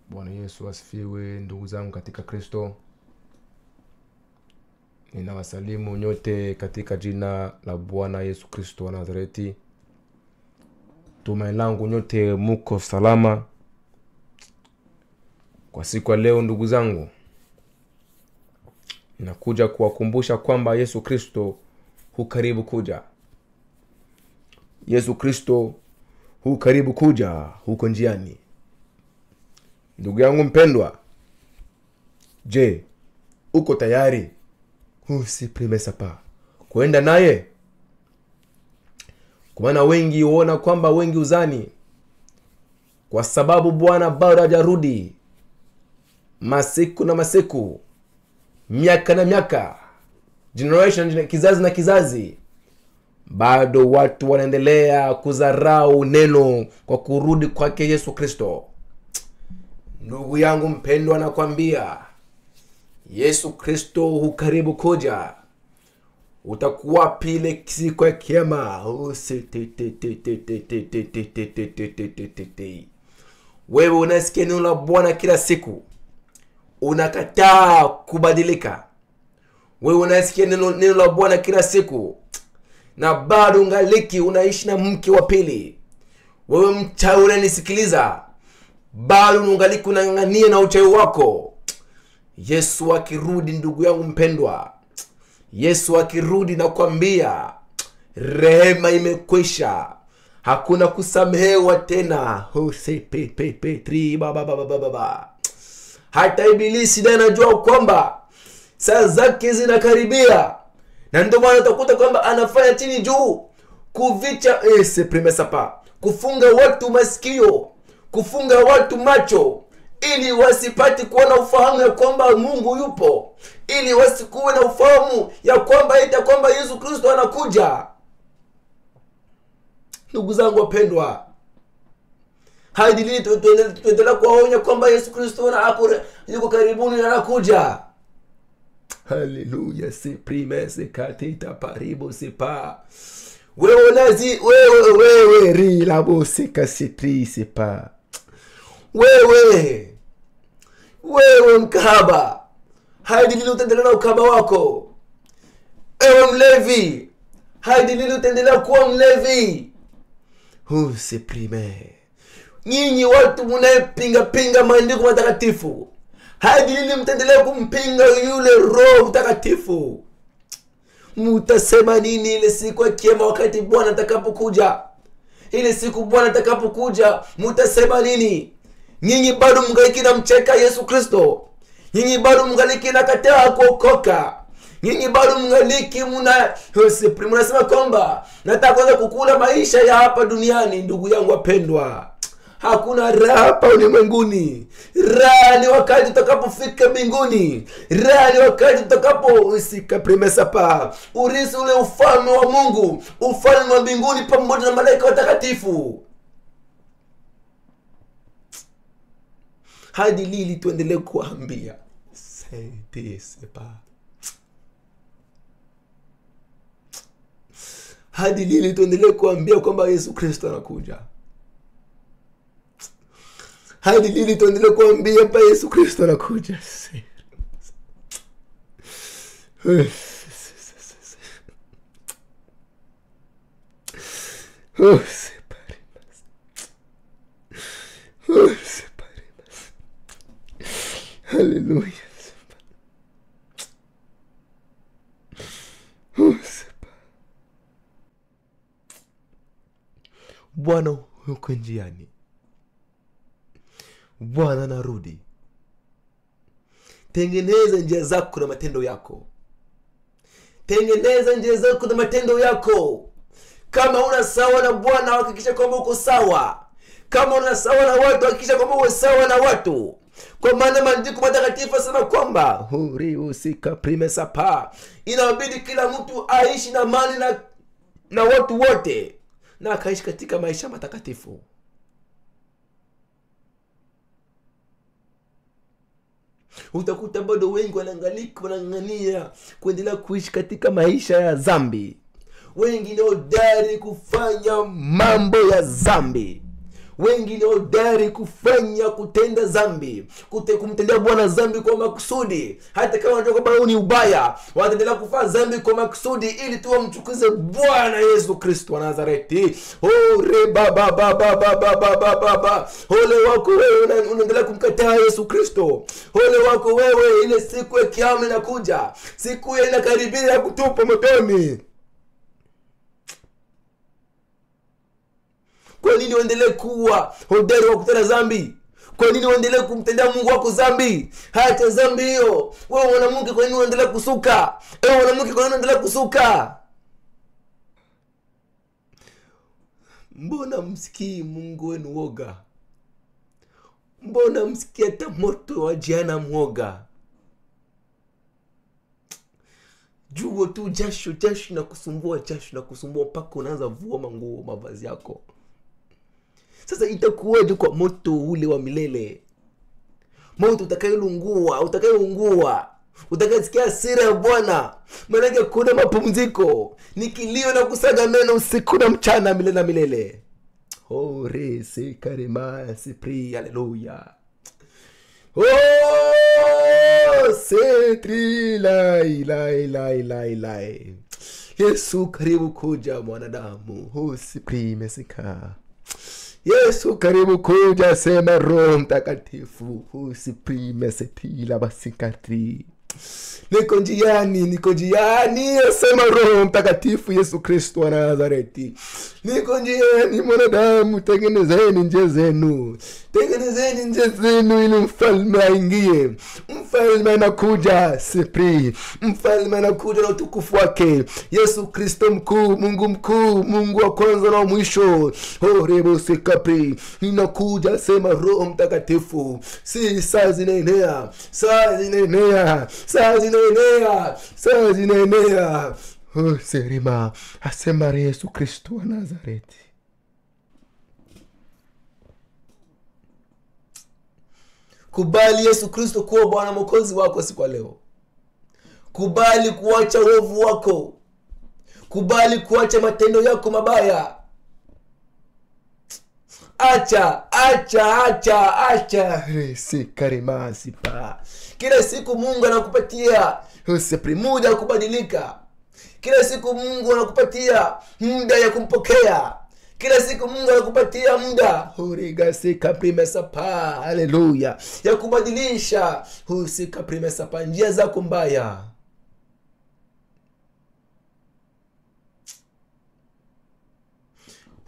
Bwana Yesu asifiwe. Ndugu zangu katika Kristo, ninawasalimu nyote katika jina la Bwana Yesu Kristo wa Nazareti. Tumaini langu nyote muko salama. Kwa siku ya leo ndugu zangu, ninakuja kuwakumbusha kwamba Yesu Kristo hu karibu kuja. Yesu Kristo hu karibu kuja, huko njiani. Ndugu yangu mpendwa, je, uko tayari? Usiprimesa pa kwenda naye? Kwa maana wengi huona kwamba wengi uzani, kwa sababu Bwana bado hajarudi. Masiku na masiku, miaka na miaka, generation kizazi na kizazi, bado watu wanaendelea kudharau neno kwa kurudi kwake Yesu Kristo. Ndugu yangu mpendwa, nakwambia Yesu Kristo hu karibu kuja. Utakuwa pile siku ya kiyama. Wewe unasikia neno la Bwana kila siku, unakataa kubadilika. Wewe unasikia neno la Bwana kila siku, na bado ungaliki unaishi na mke wa pili. Wewe mchawi unanisikiliza, bado ungaliki unang'ang'ania na uchawi wako. Yesu akirudi ndugu yangu mpendwa, Yesu akirudi nakwambia, rehema imekwisha. Hakuna kusamehewa tena. Hata ibilisi ndiye anajua kwamba saa zake zinakaribia, na ndio maana utakuta kwamba anafanya chini juu kuvicha kufunga watu masikio, kufunga watu macho, ili wasipati kuona ufahamu ya kwamba Mungu yupo, ili wasikuwe na ufahamu ya kwamba Yesu Kristo anakuja. Ndugu zangu wapendwa, hadi lini tuendelea kuwaonya kwamba Yesu Kristo yuko karibuni na anakuja? Haleluya. Si primese katita paribo sipa. Wewe rila bosika sitri sipa. Wewe mkahaba, hadi lini utaendelea na ukahaba wako? Ewe mlevi, hadi lini utaendelea kuwa mlevi? Usiprime. Nyinyi watu mnayepinga maandiko matakatifu, hadi lini mtaendelea kumpinga yule Roho Mtakatifu? Mtasema nini ile siku ya kiyama, wakati Bwana atakapokuja? Ile siku Bwana atakapokuja, mtasema nini? Nyinyi bado mngaliki na mcheka Yesu Kristo. Nyinyi bado mngaliki na kataa kuokoka. Nyinyi bado mngaliki mnasema kwamba nataka kwanza kukula maisha ya hapa duniani. Ndugu yangu wapendwa, hakuna raha hapa ulimwenguni. Raha ni wakati utakapofika mbinguni. Raha ni wakati utakaposika primesa pa urisi ule ufalme wa Mungu, ufalme wa mbinguni pamoja na malaika watakatifu. Hadi lili tuendelee kuambia hadi lili tuendelee kuambia kwamba Yesu Kristo anakuja? Hadi lili tuendelee kuambia kwamba Yesu Kristo anakuja? Haleluya. Bwana yuko njiani. Bwana anarudi. Tengeneza njia zako na matendo yako. Tengeneza njia zako na matendo yako. Kama una sawa na Bwana, hakikisha kwamba uko sawa. Kama una sawa na watu, hakikisha kwamba uko sawa na watu. Kwa maana maandiko matakatifu yanasema kwamba usika primesa pa, inabidi kila mtu aishi na amani na watu wote, na akaishi katika maisha matakatifu. Utakuta bado wengi wanang'ania kuendelea kuishi katika maisha ya dhambi. Wengi ni hodari kufanya mambo ya dhambi. Wengi ni hodari kutenda dhambi, kumtendea Bwana dhambi kwa makusudi. Hata kama wanajua kwamba ni ubaya, wataendelea kufanya dhambi kwa makusudi ili tu wamchukize Bwana Yesu Kristo wa Nazareti. Ole wako wewe unaendelea kumkataa Yesu Kristo. Ole wako wewe, ile siku ya kiyama inakuja. Siku ile inakaribia kutupa motoni. Kwa nini uendelee kuwa hodari wa kutenda dhambi? Kwa nini uendelee kumtendea Mungu wako dhambi? Hata dhambi hiyo. Wewe mwanamke, kwa nini uendelee kusuka? Mwanamke, kwa nini uendelee kusuka? Mbona msikii Mungu wenu woga? Mbona msikii hata moto wa jehanamu woga? Jua tu jasho na kusumbua mpaka unaanza vua manguo, mavazi yako. Sasa itakuwaje kwa moto ule wa milele? Moto utakayoungua, utakasikia hasira ya Bwana. Maana kuna mapumziko, ni kilio na kusaga meno usiku na mchana, milele na milele. Rese karema sipri, haleluya. Setri lai. Yesu karibu kuja mwanadamu. Sipri mesika. Yesu karibu kuja, sema Roho Mtakatifu. Sipri mesetila basikatri. Niko njiani, sema Roho Mtakatifu Yesu Kristo wa Nazareti. Niko njiani mwanadamu, tengenezeni njia zenu ili mfalme aingie. Mfalme anakuja, sipri. Mfalme anakuja na utukufu wake. Yesu Kristo mkuu, Mungu wa kwanza na mwisho. Rebo sikapri. Inakuja, sema Roho Mtakatifu. Si saa zinaenea. Serima, asema Yesu Kristo wa Nazareti. Kubali Yesu Kristo kuwa Bwana Mwokozi wako siku ya leo. Kubali kuacha uovu wako. Kubali kuacha matendo yako mabaya. Acha. Sikarima sipa. Kila siku Mungu anakupatia muda wa kubadilika. Kila siku Mungu anakupatia muda ya kumpokea. Kila siku Mungu anakupatia muda haleluya, ya kubadilisha njia zako mbaya.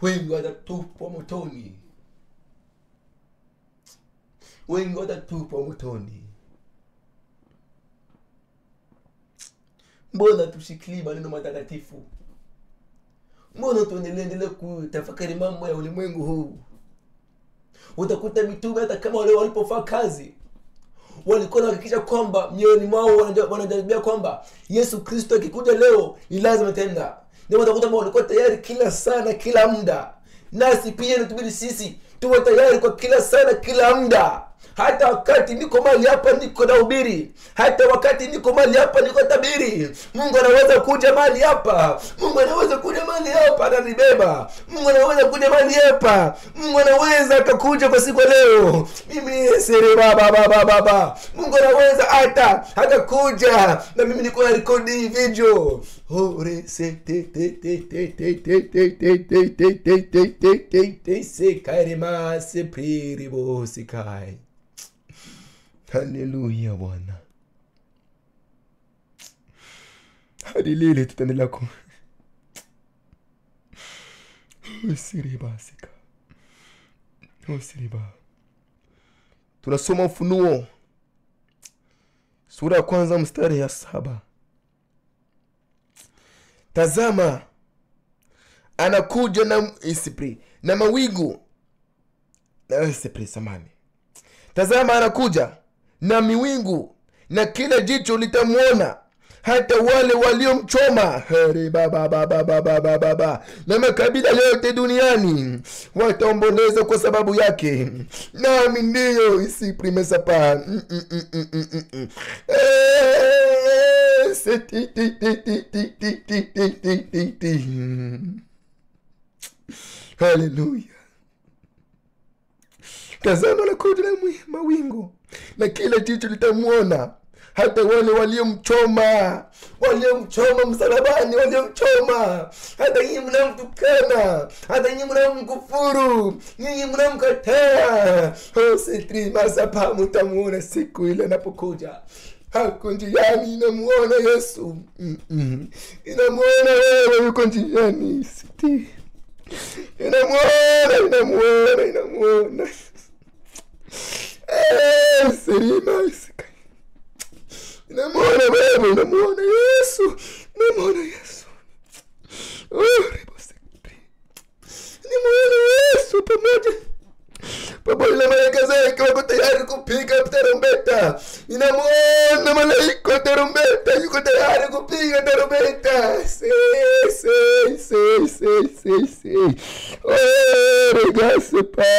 Wengi watatupwa motoni. Mbona tushikilie maneno matakatifu? Mbona tuendelee kutafakari mambo ya ulimwengu huu? Utakuta mitume hata kama wale walipofanya kazi, walikuwa wanahakikisha kwamba mioyoni mwao wanajaribia kwamba Yesu Kristo akikuja leo ni lazima tenda. Ndio utakuta walikuwa tayari kila sana, kila muda. Nasi pia inatubidi sisi tuwe tayari kwa kila sana, kila muda. Hata wakati niko mahali hapa niko nahubiri, hata wakati niko mahali hapa niko tabiri, Mungu anaweza kuja mahali hapa. Ananibeba. Mungu anaweza kuja mahali hapa. Mungu anaweza akakuja kwa siku leo. Mimi siri baba. Mungu anaweza hata kuja na mimi niko na rekodi video. Haleluya Bwana. Hadi lile tutaendelea Usiriba. Tunasoma Ufunuo sura ya 1 mstari ya 7. Tazama, anakuja na mawingu. Tazama, anakuja na miwingu, na kila jicho litamwona, hata wale waliomchoma. Na makabila yote duniani wataomboleza kwa sababu yake. Nami ndiyo isiprimesapa. Haleluya. Tazama anakuja na mawingu, na kila jicho litamuona, hata wale waliomchoma msalabani, waliomchoma. Hata nyinyi mnamtukana, hata nyinyi mnamkufuru, nyinyi mnamkataa. Sitri masapa, mtamuona siku ile anapokuja. Hako njiani inamuona Yesu. Inamuona wewe yuko njiani. Sitri inamuona. Serima isika. Inamuona wewe, inamuona Yesu. Inamuona Yesu. Inamuona Yesu pamoja na malaika zake wako tayari kupiga tarumbeta. Inamuona malaika tarumbeta, yuko tayari kupiga tarumbeta. Say. Regase,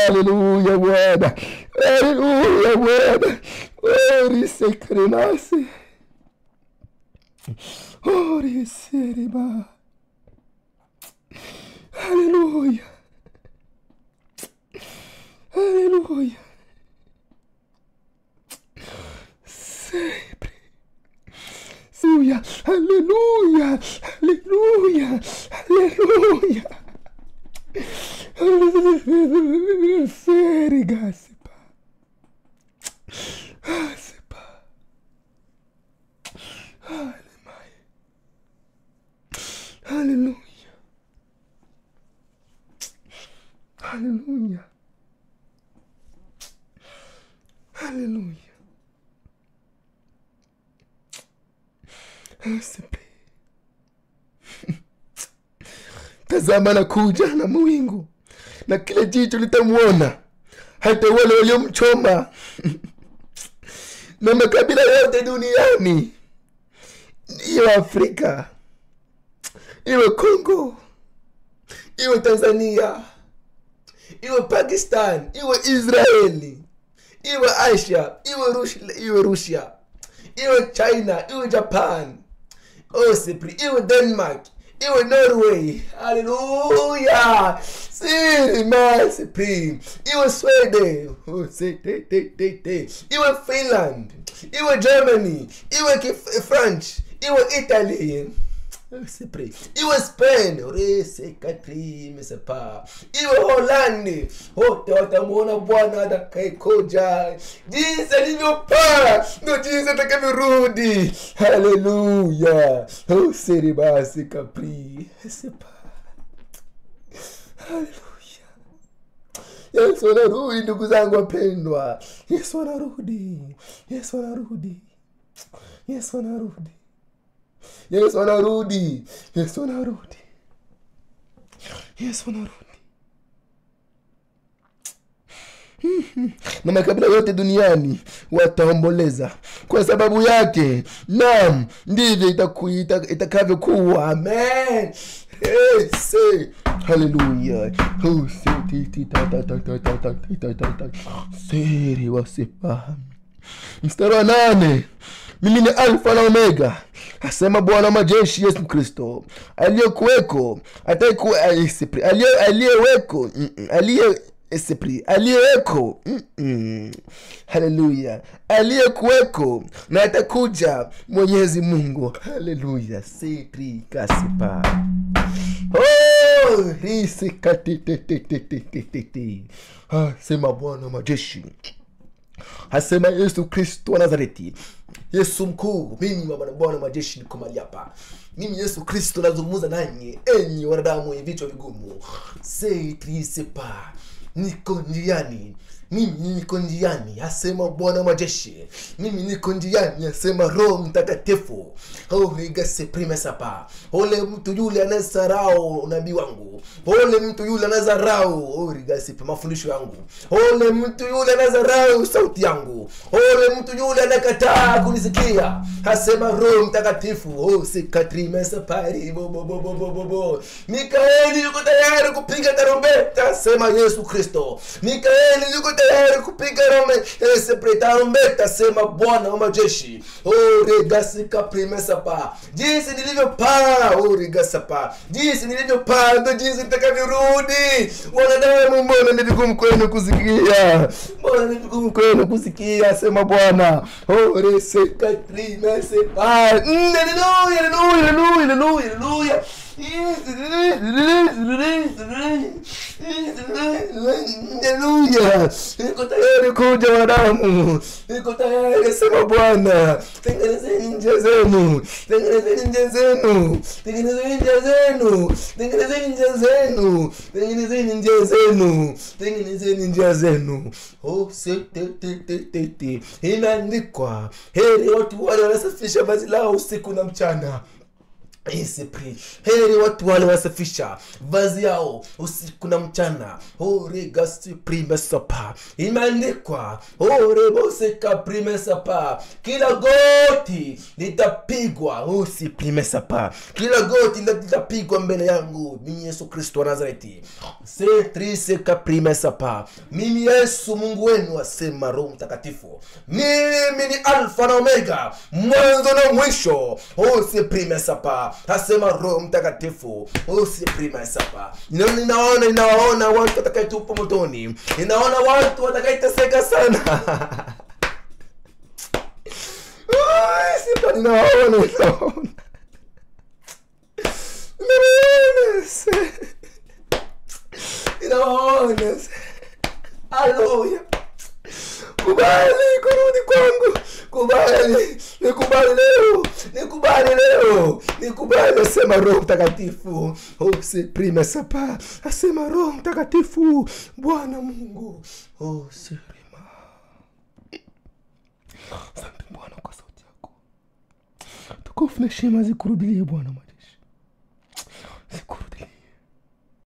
haleluya Bwana. Haleluya Bwana. Risekrenase. Riseriba. Haleluya. Haleluya. Sempre. Haleluya. Haleluya. Haleluya. Haleluya. Serigasepa. Sepa. Haleluya. Haleluya. Haleluya. Asipe. Tazama anakuja na mawingu, na kila jicho litamuona, hata wale waliomchoma. Na makabila yote duniani, iwe Afrika, iwe Kongo, iwe Tanzania, iwe Pakistan, iwe Israeli, iwe Asia, iwe Russia, iwe China, iwe Japan, Sipri, iwe Denmark, iwe Norway. Hallelujah. Sipri, iwe Sweden, iwe Finland, iwe Germany, iwe French, iwe Italy, iwe Spain, iwe Holandi, wote watamuona Bwana atakayekoja. Jinsi alivyopaa ndio jinsi atakavyorudi. Haleluya. Seribasi kapri. Haleluya. Yesu anarudi, ndugu zangu wapendwa. Yesu anarudi. Yesu anarudi. Yesu anarudi. Yesu anarudi. Yesu anarudi. Yesu anarudi. Na makabila yote duniani wataomboleza kwa sababu yake. Naam, ndivyo itakavyokuwa. Amen. Say hallelujah. Siri wasipa. Mstari wa 8. Mimi ni Alfa na Omega, asema Bwana majeshi Yesu Kristo, aliyekuweko, aliyeweko, haleluya, aliyekuweko na atakuja, Mwenyezi Mungu. Haleluya. Sitri kasipa. Asema Bwana majeshi, asema Yesu Kristo wa Nazareti, Yesu mkuu. Mimi Bwana majeshi niko mahali hapa. Mimi Yesu Kristo nazungumza nanyi, enyi wanadamu wenye vichwa vigumu. Sepa, niko njiani. Mimi niko njiani, asema Bwana majeshi. Mimi niko njiani, asema Roho Mtakatifu. Rigase prime sapa. Ole mtu yule anasarau nabii wangu. Ole mtu yule anazarau rigase mafundisho yangu. Ole mtu yule anazarau sauti yangu. Ole mtu yule anakataa kunisikia, asema Roho Mtakatifu. Sikatrime sapari bo. Mikaeli yuko tayari kupiga tarumbeta, asema Yesu Kristo. Mikaeli yuko tayari kupiga tarumbeta, asema Bwana wa majeshi. Regasika prime sapa. Jinsi nilivyopaa, regasapa. Jinsi nilivyopaa ndo jinsi nitakavyorudi. Wanadamu, mbona ni vigumu kwenu kusikia? Mbona ni vigumu kwenu kusikia, asema Bwana. Resikatrime sapa. Hallelujah. Niko tayari kuja wanadamu. Niko tayari, sema Bwana. Tengenezeni njia zenu. Imeandikwa, heri watu wale wanasafisha vazi lao usiku na mchana. Heri watu wale wasafisha vazi yao usiku na mchana. Regasi prime sapa. Imeandikwa, reboseka prime sapa. Kila goti litapigwa, prime sapa. Kila goti litapigwa mbele yangu, mimi Yesu Kristo wa Nazareti. Triseka prime sapa. Mimi Yesu Mungu wenu, asema Roho Mtakatifu. Mimi ni Alfa na Omega, mwanzo na mwisho. Prime sapa, asema Roho Mtakatifu. Prime sapa. Ninaona watu watakayetupa motoni. Ninaona watu watakayeteseka sana. Ninaona. Hallelujah. Kubali kurudi kwangu. Nikubali, asema Roho Mtakatifu. Prime sapa, asema Roho Mtakatifu. Bwana Mungu. Sirima. Asante Bwana kwa sauti yako. Tukufu na heshima zikurudilie Bwana majeshi. Zikurudilie.